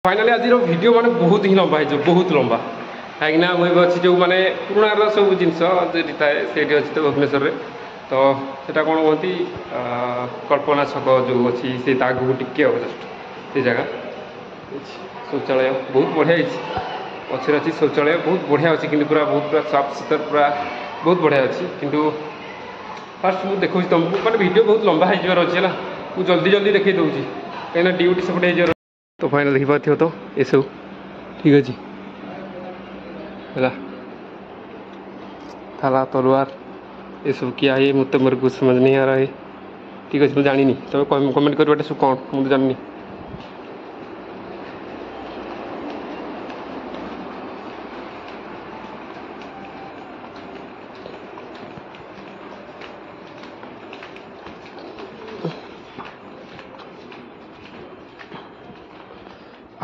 Finally आज video माने बहुत ही लंबा है बहुत लंबा कहीं मुझे अच्छी जो मैंने पुराणा सब जिन थाए से अच्छी तो भुवनेश्वर में तो सेटा कौन कहती कल्पना छक जो अच्छी से आगू टिके जस्ट से जगह शौचालय बहुत बढ़िया पचर अच्छी शौचालय बहुत बढ़िया अच्छी कि पूरा बहुत पूरा साफ सुथर पूरा बहुत बढ़िया अच्छी किंतु फास्ट मुझे देखा तुमको मैंने वीडियो बहुत लंबा हो अच्छे ना मुझे जल्दी जल्दी देखी दूसरी कहीं ड्यूटी सेपटे हो तो फाइनल देखी पार्थ तो ये सब ठीक अच्छे है थाला तलवार ये सब क्या है मुझे मेरे कुछ समझ नहीं आ रहा है ठीक अच्छे मुझे जानी तुम कमेंट कर सब कौन मुझे जानी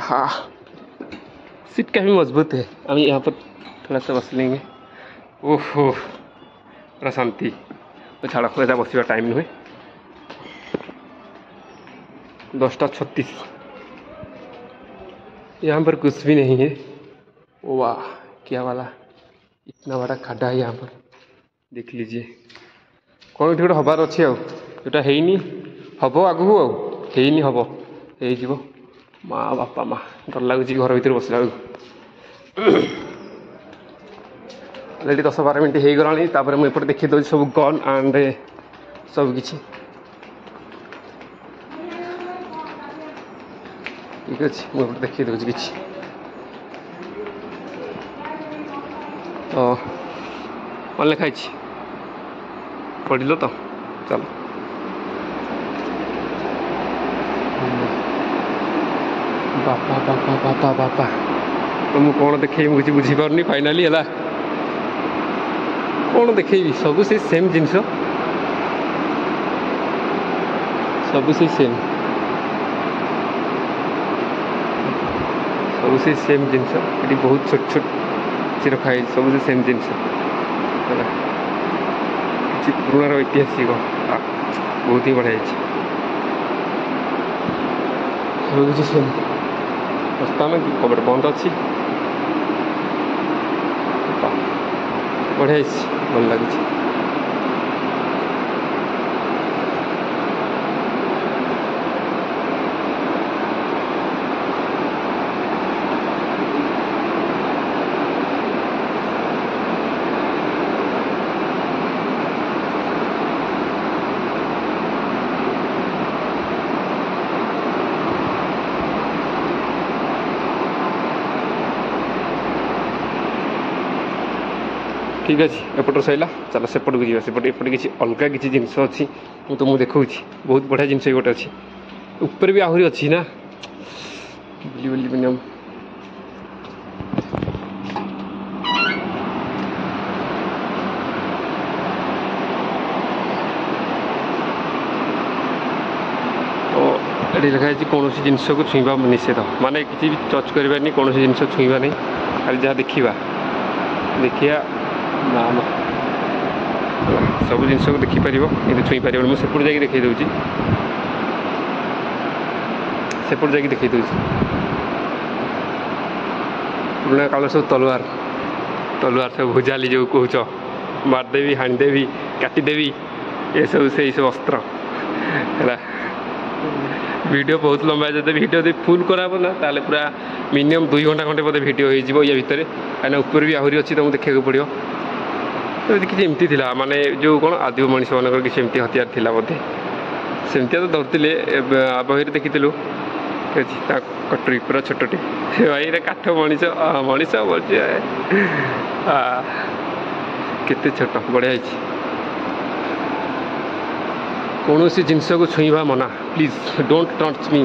हाँ सीट काफ़ी मजबूत है हम यहाँ पर थोड़ा सा बस लेंगे ओहो पूरा शांति तो छाड़ा खुदा बसवा टाइम नुहे 10:36 यहाँ पर कुछ भी नहीं है ओ वाह क्या वाला इतना बड़ा खड्डा है यहाँ पर देख लीजिए कौन गोटे हबार अच्छे आउटा है हम आगू आनी हम हो माँ बापा माँ डर लगुच घर भर बसला ऑलरेडी 10-12 मिनट हो गला मुझे देखी दूसरी सब गन एंड सब किसी ठीक अच्छे मुझे देखी दूसरी किसी तो कौन लिखाई पढ़ल तो चलो बापा बापा बापा बापा तो मुझे कौन देखे मुझे बुझीपारनी फाइनाली है कौन देखेबी सब से सेम जिनस सब से सेम सब से सेम जिनस ये बहुत छोट छोट किसी रखाई सब से सेम जिनस किसी पुराण ऐतिहासिक बहुत ही बढ़िया सब किसी सेम प्रस्थान कि कबड़ बंद अच्छी बढ़िया भल लगे ठीक अच्छे एपटर सैला चल सेपट को जा सेपटे एपटे किसी अलग किसी जिनस अच्छी मुझे तुमको देखा बहुत बढ़िया जिनस गोटे अच्छी ऊपर भी आहरी अच्छी ना बुली बुली मिनिमम तो ये लिखाई कौन जिनस को छुईवा निषेध माने किसी भी टच करवानी कौन जिनस छुईवा नहीं खाली जहाँ देखा ना ना सब जिन को देखिपर कि छुई पार मुझे सेपट जा देखी दूसरी सेपट जा देखी दूसरी पुराना काल सब तलवार तलवार सब भुजाली जो कौच मारदेवी हाणीदेवी काटिदेवी ये सब से सब अस्त्र है वीडियो बहुत लंबा है जब वीडियो फुल कराब ना ताले पूरा मिनिमम 2 घंटा खंडे बोधे वीडियो हो या भितर कहीं ऊपर भी आहरी अच्छी तुमको देखा पड़ो तो किसी एमती था माने जो कौन आदिम मनीष मान किसी एमती हथियार थिला बोधे सेमतिया तो धरते बही देखी कटोरी पूरा छोटे भाई काठ मनीष मनीष बोलते केते छोट बढ़िया कौन सी जिनस को छुईवा मना प्लीज डोंट टच मी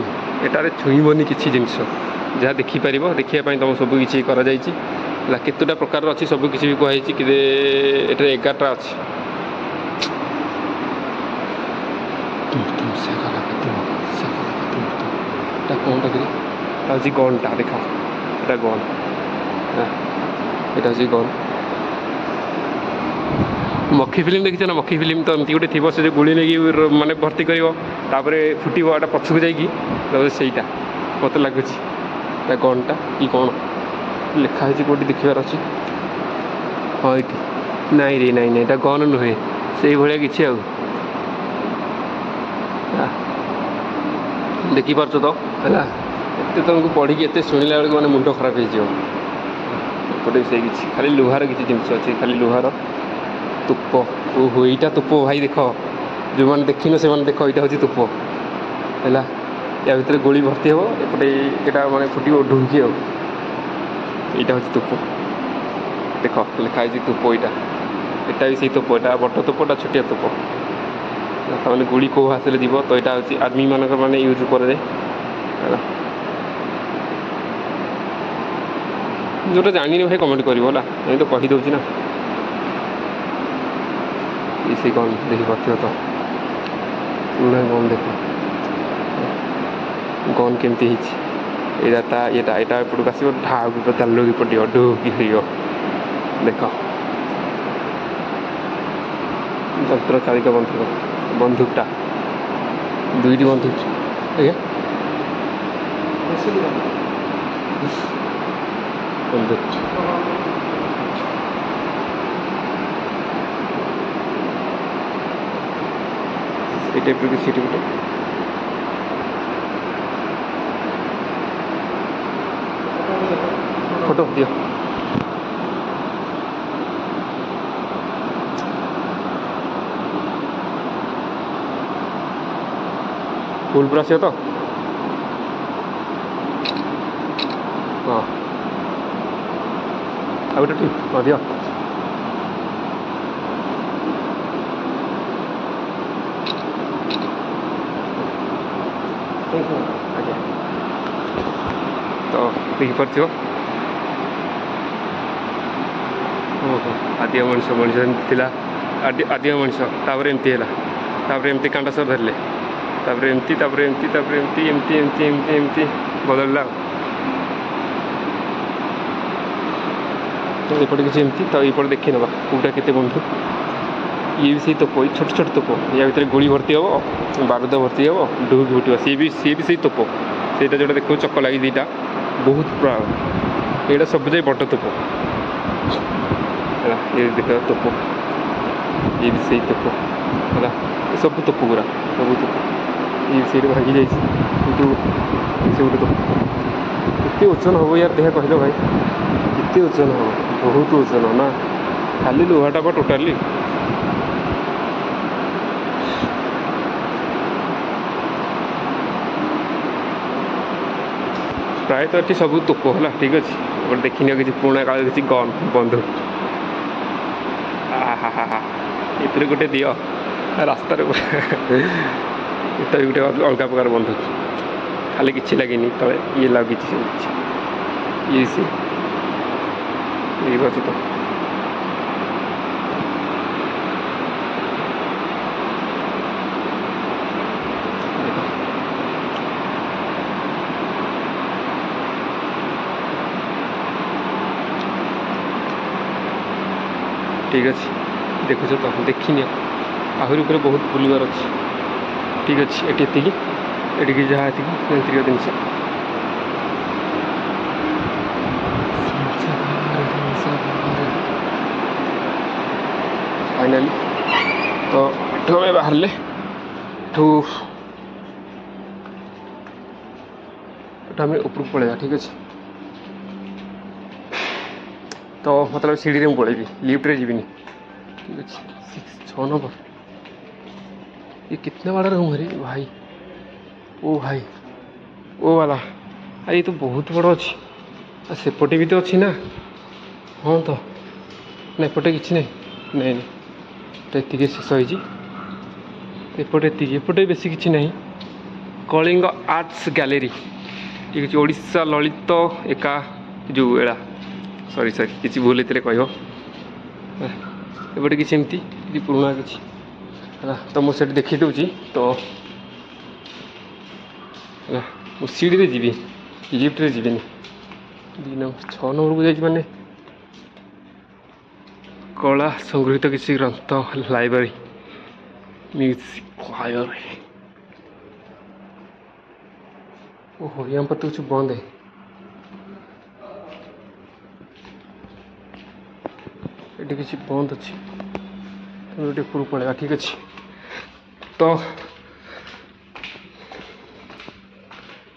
एटारे छुईबनी किसी जिनस जहाँ देखिपर देखापी तुम सब किसी केतोटा प्रकार अच्छी सब किसी भी कहुई कि 11टा अच्छी कौनटा कि गनटा देखा यहाँ गन यहाँ गन मक्खी फिल्म देखी ना मक्खी फिल्म तो एमती गोटे थी से गुड़ी नहीं माने भर्ती कर फुटो एटा पछक जाकि से मत लगुच गनटा कि कौन लिखाई कौटी देखार अच्छे हाँ ये नाई रे नाई नाई गन नुहे से भाया कि देखिपार तो है तुमको पढ़ी एत शुणिला बेलू मैंने मुंड खराब होपटे से किसी खाली लुहार किसी जिन अच्छे खाली लुहार तुप ओहो यहाँ तुप भाई देख जो मैंने देखिन से देख यहाँ हूँ तुप है या भितर गोली भर्ती हे एपटे यहाँ मैंने फुट ढुंकी यहाँ हूँ तुप देख लिखाई तुप यहाँ भी से तुप यहाँ बड़ तुपटा छोटिया तुप मैंने गोली कौ भाषा जीव तो यहाँ हूँ आर्मी मानक मैंने यूज करे जोटा जानी भाई कमेंट कर ये तो कहीदे ना इसे गन देखी पार्थ तो पुणा गन देख गन केमती यहाँ एपटू आस ढाक चालू की पड़ो ढूकी हो देख यंत्र चालित बंदूकटा दुईटी बंदूक आज्ञा बंदूक टाइप किसी गोटे फोटो दियो फुल पूरा से तो हाँ आ गए ठीक हाँ दियो आज्ञा तो देखिपार ओहो आदिम मनीष मनीष आदिम मनीष एमती है एमती कांडासर धरले एमती एमती एमती एमती एमती एमती बदलला तो एपटे किसी एमती तो ये देखी ना कौटा के बंधुक ये भी सही तोप छोट छोट तोप या भितर गोली भर्ती हे बारूद भर्ती हे ढूक फुट सी भी सही तोप से जो देखो चक लगी दीटा बहुत पूरा यहाँ सब जाए बड़ तोप ये देख तोप ये भी सही तोप है सब तोप पूरा सब तोप ये सीट भांगी जाइए से गोटे तोप इतने ओजन हम यार देह कहल भाई इतने ओजन हम बहुत ओजन ना खाली लुहाटा पा टोटाली प्रायतः ये सब तोप है ठीक अच्छे देखनी किसी पुराणा काल किसी गन बंदूक ये गोटे दियो रास्तार ये गोटे अलग प्रकार बंदूक खाली किसी लगे तले ये लगी ये सी तो ठीक अच्छे देखुच तो देखनी आहरी ऊपर बहुत बुलवार अच्छे ठीक अच्छे ये जहाँ यांत्रिक जिनस फाइनाली तो हमें बाहर ले हमें ऊपर पड़ेगा ठीक अच्छे तो मतलब सीढ़ी में पड़ेगी लिफ्ट रे जीविनी ठीक अच्छे 6 नंबर ये कितना बड़ा रूम है भाई ओ भाई ओ वाला अरे ये तो बहुत बड़ अच्छी सेपटे भी तो अच्छी ना हाँ तो ना एपटे किसी नहीं नहीं तो ये शेष होपटे एपटे बेसी किसी नहीं कलिंग आर्ट्स गैलेरी ठीक अच्छे ओडिशा ललित एका जो एड़ा सॉरी किसी भूल होते कह एपटे किसी एमती पुराणा किसी है तो मुझे देखी दूसरी तो है सीढ़ी रे जीवी लिफ्ट रे जीविनी 2 नंबर 6 नंबर को जाइए माने कला संगृहित किसी ग्रंथ लाइब्रेरी म्यूजिक क्वायर ओहो यहाँ पर तो कुछ बंद है ये किसी बंद अच्छी गोटे ऊपर पड़ेगा ठीक अच्छे तो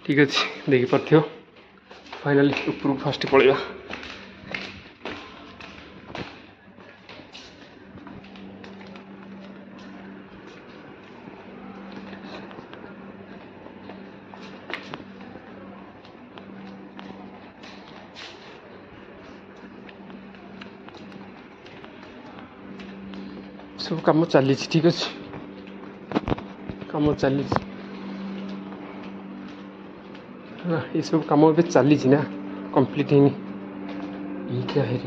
ठीक अच्छे देखी पार्थ फाइनाली ऊपर फास्ट पड़ेगा सब कम चली ठीक अच्छे कम चली ये सब कम ए चली ना कंप्लीट है क्या है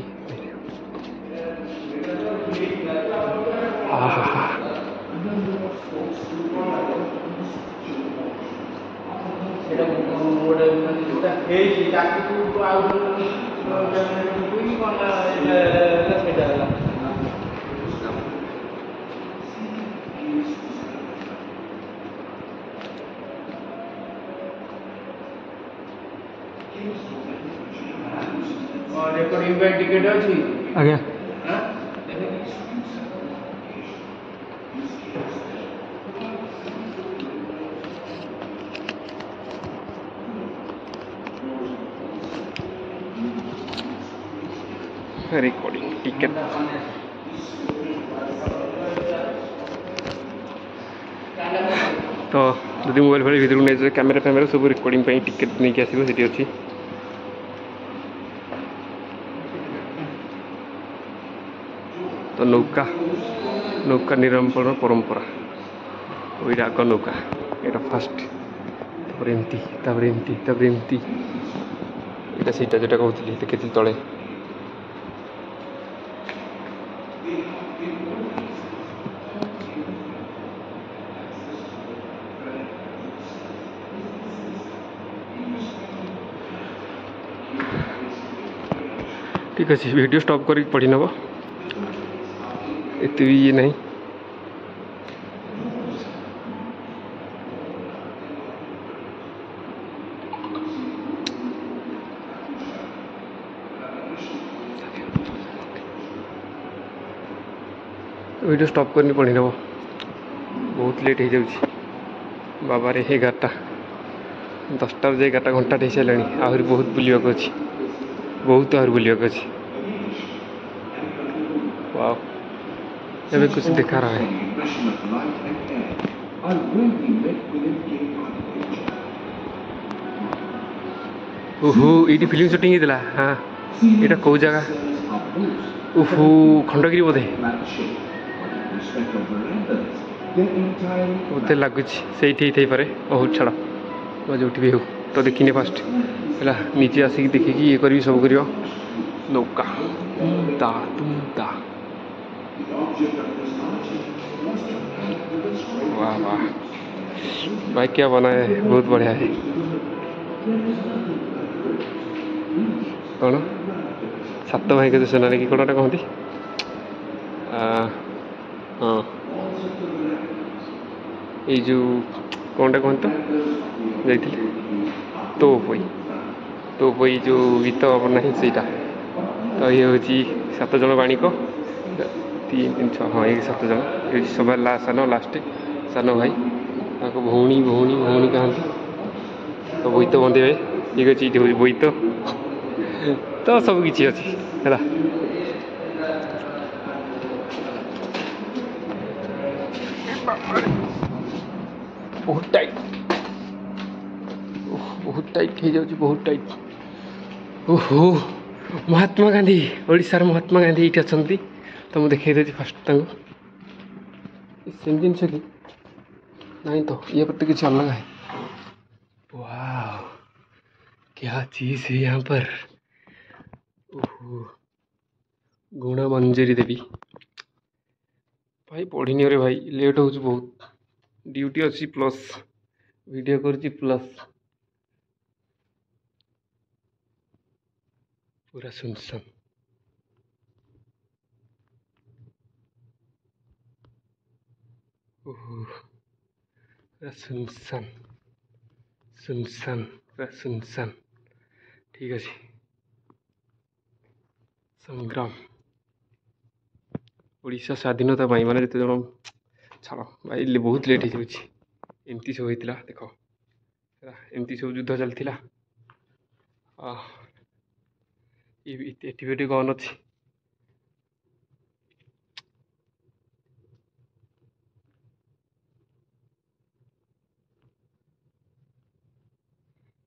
रिकॉर्डिंग पे टिकट अच्छी आज्ञा रिकॉर्डिंग टिकट तो जदि मोबाइल भाई भर नहीं कैमेरा फैमेरा सब रिकॉर्डिंग टिकेट नहीं आसो सीटी अच्छी तो नौका नौका निरंपण परंपरा वही आग नौका यहाँ फास्ट एमती यहाँ सीटा जोटा कहती देखी तले ठीक अच्छे वीडियो स्टॉप कर पढ़ी नब एत भी ये नहीं वीडियो स्टॉप करनी पड़ी नब बहुत लेट हो जाऊँ बाबा रे 11टा 10टा बजे 11टा घंटा हो सारे आहरी बहुत बुलवाक अच्छी बहुत आहरी बुलवाक अच्छी वाओ अभी कुछ दिखा रहा है ओहो ये फिल्म शूटिंग होता हाँ यहाँ कौ जगह ओहो खंडगिरी बोधे बोधे लगुच से पारे ओहो छाड़ जो भी हो तो देखने फास्ट है निजे आसिक देखिकी ये करी सब कर नौका तुमता वाह वाह भाई क्या बना है बहुत बढ़िया है कौन सात भाई के सुना कि कौन कहती हाँ ये जो कौन कहते जाइए तो पई जो गीत बना सीटा तो ये हूँ 7 जन बाणिक 3 3 6 हाँ ये 7 जन ये सब सान लास्ट सान भाई भौणी भौणी भौणी कहती तो बोईत बंधे ठीक अच्छे ये हूँ बोईत तो सब किसी अच्छी है बहुत टाइट बहुत टाइट हो जाऊँ बहुत टाइट ओहो महात्मा गांधी ओडिशार महात्मा गांधी ये अच्छा तो मुझे देखा देती फास्ट सेम जिनस कि नहीं तो ये प्रति किसी अलग है वाह क्या चीज़ है यहाँ पर ओहो गुणा मंजरी देवी भाई पढ़नी रे भाई लेट हो बहुत ड्यूटी अच्छी प्लस वीडियो कर प्लस पूरा सुनसान ओहो पूरा सुनसान सुनसान पूरा सुनसान ठीक अच्छे संग्राम ଓଡ଼ିଶା ସ୍ୱାଧୀନତା ପାଇଁ ମାନେ ଯେତେ ଜଣ ଛାଡ଼ ଭାଇ ବହୁତ ଲେଟ୍ ହେଇଯାଉଛି। ଏମିତି ସବୁ ହେଇଥିଲା ଦେଖ ହେଲା, ଏମିତି ସବୁ ଯୁଦ୍ଧ ଚାଲିଥିଲା। ଏଠି ବି ଗୋଟେ ଗନ୍ ଅଛି।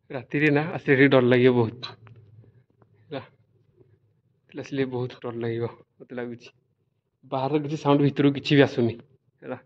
ରାତିରେ ନା ଆସିଲେ ଟିକେ ଡର ଲାଗିବ ବହୁତ ହେଲା, ଆସିଲେ ବହୁତ ଡର ଲାଗିବ ମତେ ଲାଗୁଛି। ବାହାର କିଛି ସାଉଣ୍ଡ ଭିତରୁ କିଛି ବି ଆସୁନି ହେଲା।